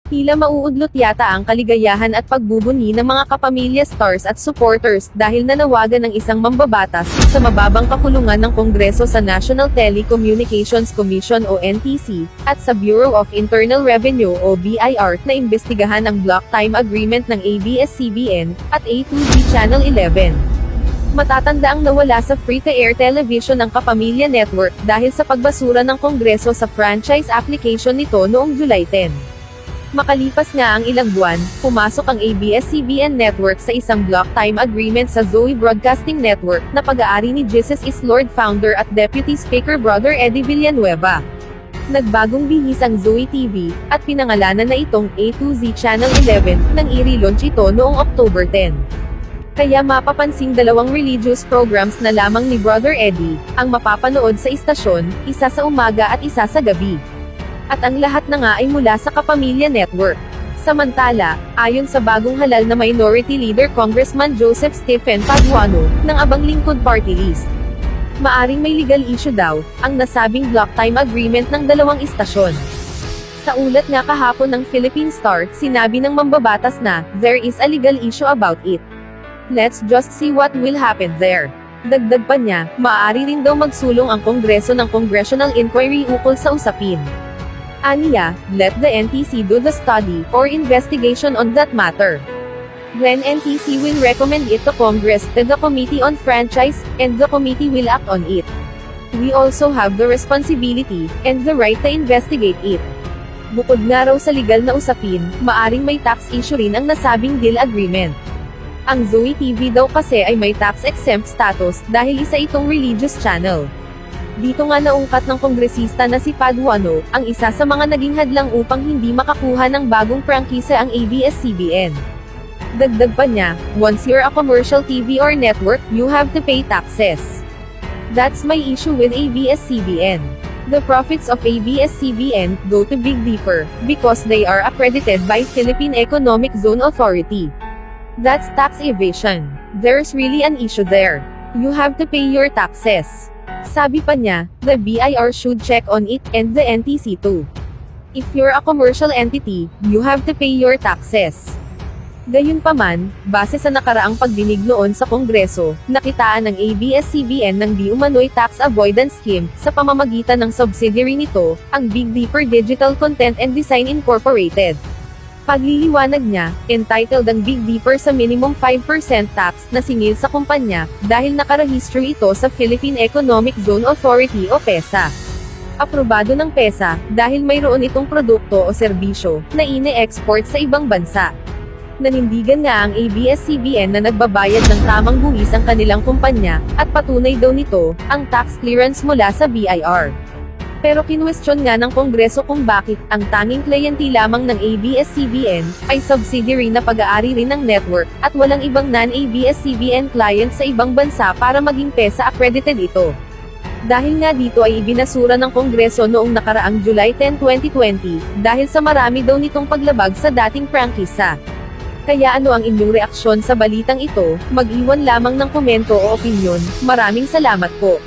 Tila mauudlot yata ang kaligayahan at pagbubunyi ng mga kapamilya stars at supporters dahil nanawagan ng isang mambabatas sa mababang kakulungan ng Kongreso sa National Telecommunications Commission o NTC, at sa Bureau of Internal Revenue o BIR na imbestigahan ang block time agreement ng ABS-CBN at A2Z Channel 11. Matatandaang nawala sa free-to-air television ang Kapamilya Network dahil sa pagbasura ng Kongreso sa franchise application nito noong July 10. Makalipas nga ang ilang buwan, pumasok ang ABS-CBN Network sa isang block time agreement sa Zoe Broadcasting Network na pag-aari ni Jesus is Lord founder at Deputy Speaker Brother Eddie Villanueva. Nagbagong bihis ang Zoe TV, at pinangalanan na itong A2Z Channel 11, nang i-relaunch ito noong October 10. Kaya mapapansing dalawang religious programs na lamang ni Brother Eddie, ang mapapanood sa istasyon, isa sa umaga at isa sa gabi. At ang lahat na nga ay mula sa Kapamilya Network. Samantala, ayon sa bagong halal na Minority Leader Congressman Joseph Stephen Paduano, ng Abang Lingkod Party List, maaring may legal issue daw, ang nasabing block time agreement ng dalawang istasyon. Sa ulat nga kahapon ng Philippine Star, sinabi ng mambabatas na, there is a legal issue about it. Let's just see what will happen there. Dagdag pa niya, maaari rin daw magsulong ang Kongreso ng Congressional Inquiry ukol sa usapin. Aniya, let the NTC do the study, or investigation on that matter. Then NTC will recommend it to Congress, to the Committee on Franchise, and the committee will act on it. We also have the responsibility, and the right to investigate it. Bukod nga raw sa legal na usapin, maaring may tax issue rin ang nasabing deal agreement. Ang Zoe TV daw kasi ay may tax-exempt status, dahil isa itong religious channel. Dito nga naungkat ng kongresista na si Paduano, ang isa sa mga naging hadlang upang hindi makakuha ng bagong prangkisa ang ABS-CBN. Dagdag pa niya, once you're a commercial TV or network, you have to pay taxes. That's my issue with ABS-CBN. The profits of ABS-CBN go to Big Dipper, because they are accredited by Philippine Economic Zone Authority. That's tax evasion. There's really an issue there. You have to pay your taxes. Sabi pa niya, the BIR should check on it, and the NTC too. If you're a commercial entity, you have to pay your taxes. Gayunpaman, base sa nakaraang pagdinig noon sa Kongreso, nakitaan ng ABS-CBN ng di umano'y tax avoidance scheme, sa pamamagitan ng subsidiary nito, ang Big Dipper Digital Content and Design Incorporated. Pagliliwanag niya, entitled ang Big Dipper sa minimum 5% tax na singil sa kumpanya, dahil nakarehistro ito sa Philippine Economic Zone Authority o PEZA. Aprobado ng PEZA, dahil mayroon itong produkto o serbisyo, na ine-export sa ibang bansa. Nanindigan nga ang ABS-CBN na nagbabayad ng tamang buwis ang kanilang kumpanya, at patunay daw nito, ang tax clearance mula sa BIR. Pero kinwestiyon nga ng Kongreso kung bakit, ang tanging kliyente lamang ng ABS-CBN, ay subsidiary na pag-aari rin ng network, at walang ibang non-ABS-CBN client sa ibang bansa para maging PEZA accredited ito. Dahil nga dito ay ibinasura ng Kongreso noong nakaraang July 10, 2020, dahil sa marami daw nitong paglabag sa dating prangkisa. Kaya ano ang inyong reaksyon sa balitang ito? Mag-iwan lamang ng komento o opinyon. Maraming salamat po.